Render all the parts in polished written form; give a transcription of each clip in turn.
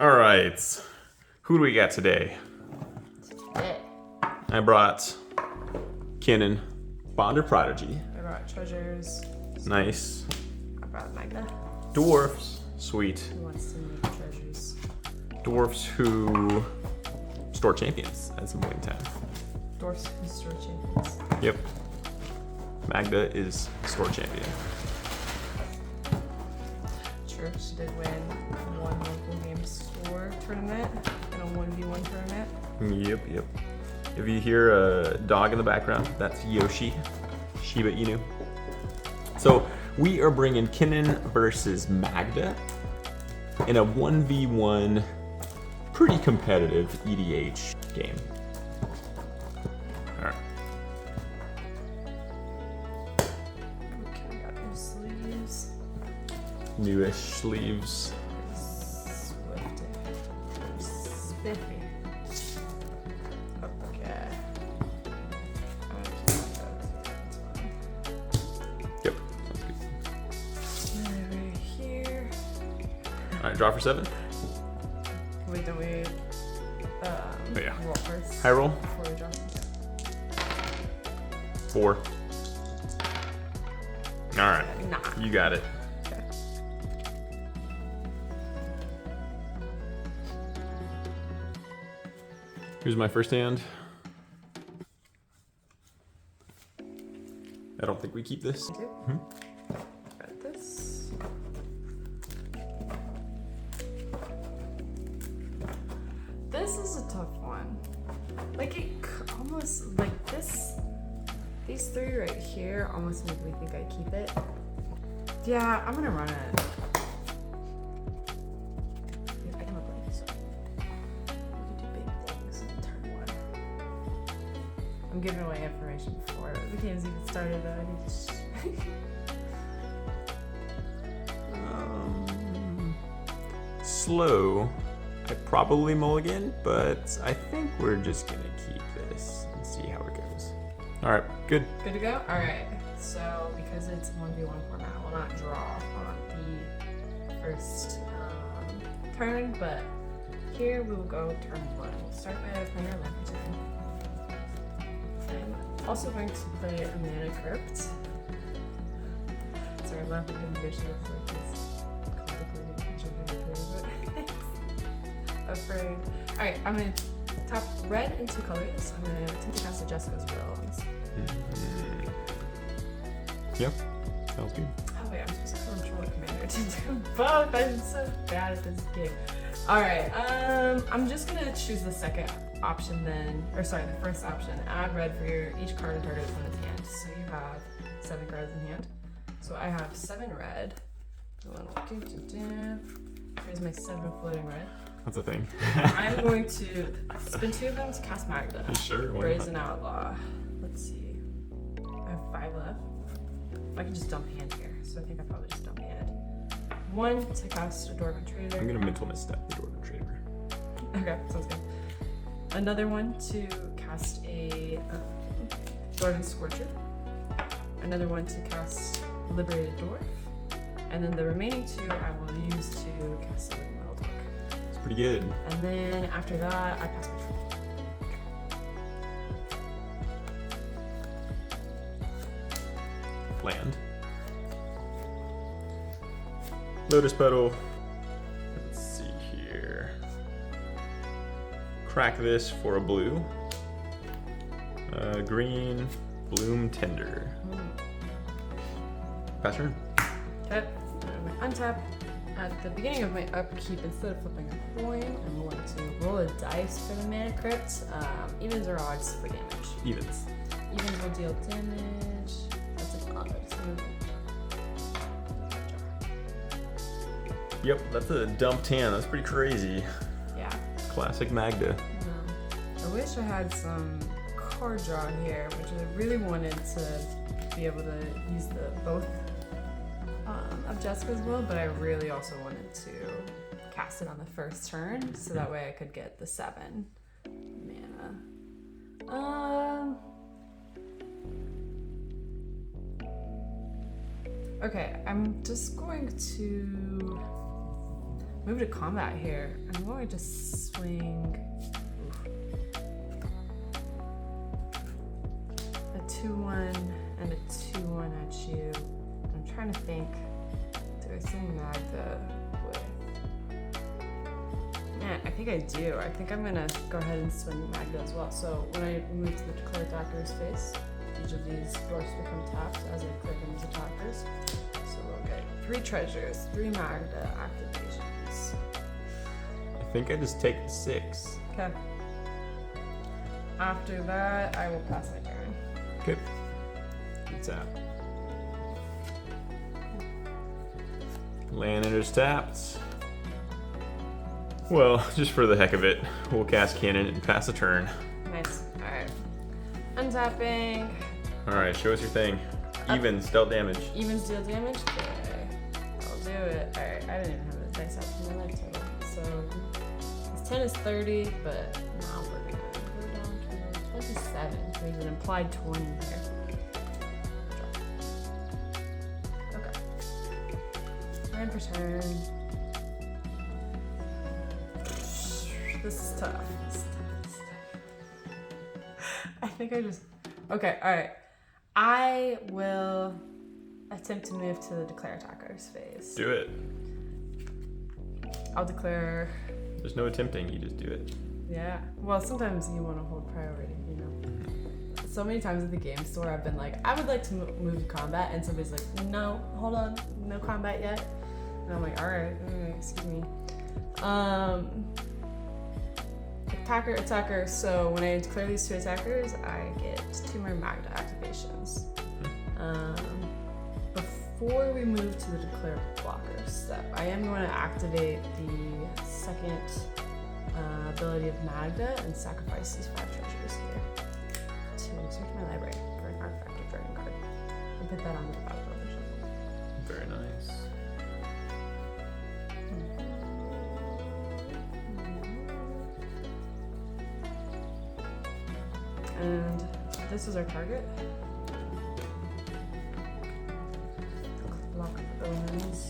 All right. Who do we got today? I brought Kinnan, Bonder Prodigy. I brought treasures. Nice. I brought Magda. Dwarfs. Sweet. Who wants to make treasures? Dwarfs who store champions at some point in time. Dwarfs who store champions. Yep. Magda is store champion. True, she did win one local game store tournament and a 1v1 tournament. Yep. If you hear a dog in the background, that's Yoshi, Shiba Inu. So we are bringing Kinnan versus Magda in a 1v1 pretty competitive EDH game. All right. Okay, we got new sleeves. Newish sleeves. Spiffy. Okay. Yep, sounds good. Right here. All right, draw for 7. Wait, don't we yeah. roll first? High roll. Before we draw. 4. All right, Nah. you got it. Okay. Here's my first hand. I don't think we keep this. I do. Got this. This is a tough one. Like almost like this. These 3 right here almost make me think I keep it. Yeah, I'm gonna run it. Yeah, I can look like this. We can do big things in turn 1. I'm giving away information before the game's even started. I need to Slow. I probably mulligan, but I think we're just gonna keep this and see how it goes. All right, good. Good to go? Alright, so because it's 1v1 format, I will not draw on the first turn, but here we will go turn 1. We'll start by playing our land turn. I'm also going to play a mana crypt. Sorry, I'm laughing at the vision of like this complicated jumping through, but afraid. Alright, I'm gonna tap red in 2 colors. I'm gonna attempt to cast a Jessica's Will on this. Yep, sounds good. Oh wait, I'm supposed to control a commander to do both. I'm so bad at this game. Alright, I'm just gonna choose the second option then, or sorry, the first option. Add red for each card in target opponent's hand. So you have 7 cards in hand. So I have 7 red. Here's my 7 floating red. That's a thing. I'm going to spin 2 of them to cast Magda. Sure. Raise an outlaw. Let's see. I have 5 left. I can just dump hand here, so I think I probably just dump hand. 1 to cast a Dwarven Trader. I'm gonna mental misstep the Dwarven Trader. Okay, sounds good. Another 1 to cast a Dwarven Scorcher. Another 1 to cast Liberated Dwarf. And then the remaining 2 I will use to cast a Metal Dwarf. It's pretty good. And then after that, I pass my turn. Land. Lotus Petal. Let's see here. Crack this for a blue. Green, Bloom Tender. Pass turn. Okay, I'm gonna untap. At the beginning of my upkeep, instead of flipping a coin, I'm going to roll a dice for the mana crypt. Evens or odds for damage. Evens. Evens will deal damage. That's an odd. Yep, that's a dumped hand. That's pretty crazy. Yeah. Classic Magda. I wish I had some card draw here, which I really wanted to be able to use the both of Jessica's Will, but I really also wanted to cast it on the first turn, so that way I could get the 7 mana. Okay, I'm just going to move to combat here. I'm going to swing a 2-1 and a 2-1 at you. I'm trying to think, do I swing Magda with? Man, I think I do. I think I'm gonna go ahead and swing Magda as well. So when I move to the declare attacker's face, each of these dwarfs become tapped as I declare them as attackers. So we'll get 3 treasures, 3 Magda activations. I think I just take the 6. Okay. After that, I will pass my turn. Okay. What's that? Land enters tapped. Well, just for the heck of it, we'll cast Kinnan and pass a turn. Nice. Alright. Untapping. Alright, show us your thing. Evens, dealt damage. Evens deal damage? Okay. I'll do it. Alright, I didn't even have a dice out for my life total. So, this 10 is 30, but now we're gonna go down to 27. There's an implied 20 here. Okay. End for turn. This is tough. This is tough. I think I just... Okay, alright. I will attempt to move to the declare attacker's phase. Do it. I'll declare... There's no attempting, you just do it. Yeah. Well, sometimes you want to hold priority, you know. So many times at the game store, I've been like, I would like to move to combat, and somebody's like, no, hold on, no combat yet. And I'm like, alright, excuse me. Attacker. So when I declare these 2 attackers, I get 2 more Magda activations. Before we move to the declare blocker step, I am going to activate the second ability of Magda and sacrifice these 5 treasures here to search my library for an artifact or dragon card and put that on the battlefield or something. Very nice. And this is our target. Block of omens.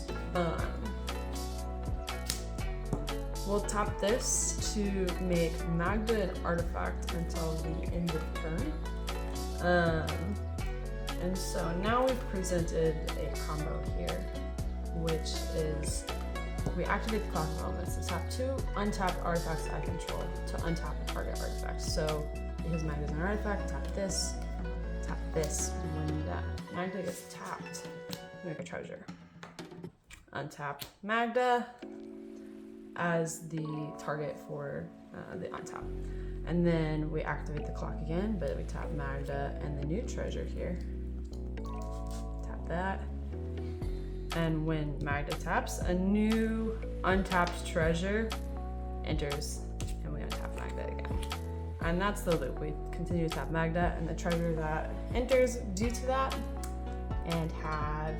We'll tap this to make Magda an artifact until the end of turn. And so now we've presented a combo here, which is we activate the Clock of Omens to tap 2 untapped artifacts I control to untap a target artifact. So because Magda's an artifact, tap this. When that Magda gets tapped, make a treasure. Untap Magda as the target for the untap. And then we activate the clock again, but we tap Magda and the new treasure here. Tap that. And when Magda taps, a new untapped treasure enters, and we untap Magda again. And that's the loop. We continue to tap Magda and the treasure that enters due to that, and have,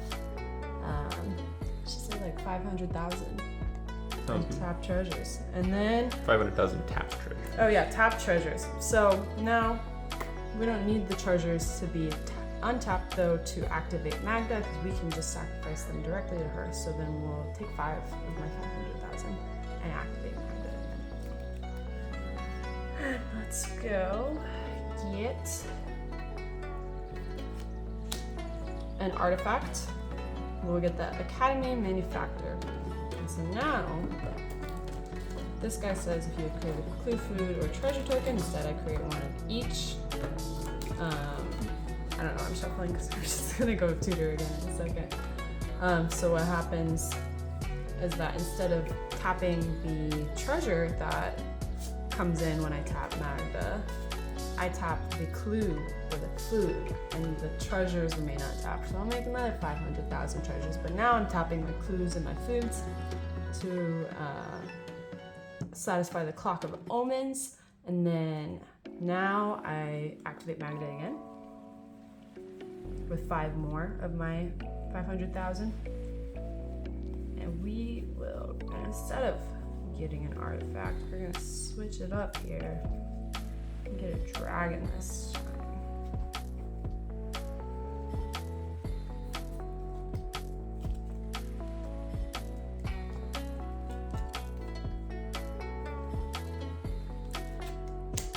should say like 500,000 tapped treasures. And then 500,000 tapped treasures. Oh yeah, tapped treasures. So now we don't need the treasures to be untapped though to activate Magda, because we can just sacrifice them directly to her. So then we'll take 5 of my 500,000 and activate Magda again. Let's go get an artifact. We'll get the Academy Manufactor. And so now, this guy says if you have created a clue, food, or treasure token, instead I create one of each. I don't know, I'm shuffling because we're just gonna go tutor again in a second. So what happens is that instead of tapping the treasure that comes in when I tap Magda, I tap the clue or the food, and the treasures remain untapped. So I'll make another 500,000 treasures, but now I'm tapping my clues and my foods to satisfy the Clock of Omens, and then now I activate Magda again with 5 more of my 500,000, and we will, instead of getting an artifact, we're gonna switch it up here and get a dragon this time.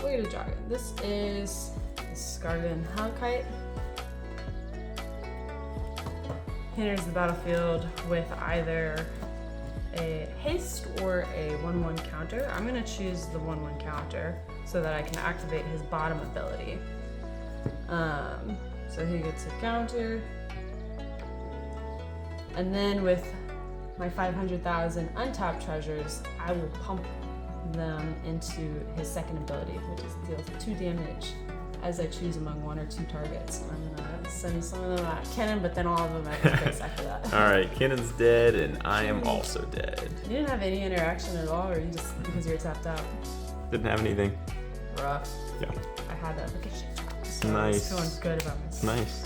we'll get a jargon. This is Skargan Halkite. He enters the battlefield with either a haste or a 1/1 counter. I'm gonna choose the 1/1 counter so that I can activate his bottom ability. So he gets a counter. And then with my 500,000 untapped treasures, I will pump them into his second ability, which is deals 2 damage as I choose among 1 or 2 targets. I'm gonna send some of them at Kinnan, but then all of them at his face after that. All right, Kinnan's dead, and I am also dead. You didn't have any interaction at all, or you just because you're tapped out? Didn't have anything. Rough. Yeah. I had that. Okay, shit. So Nice. I was feeling good about myself. Nice.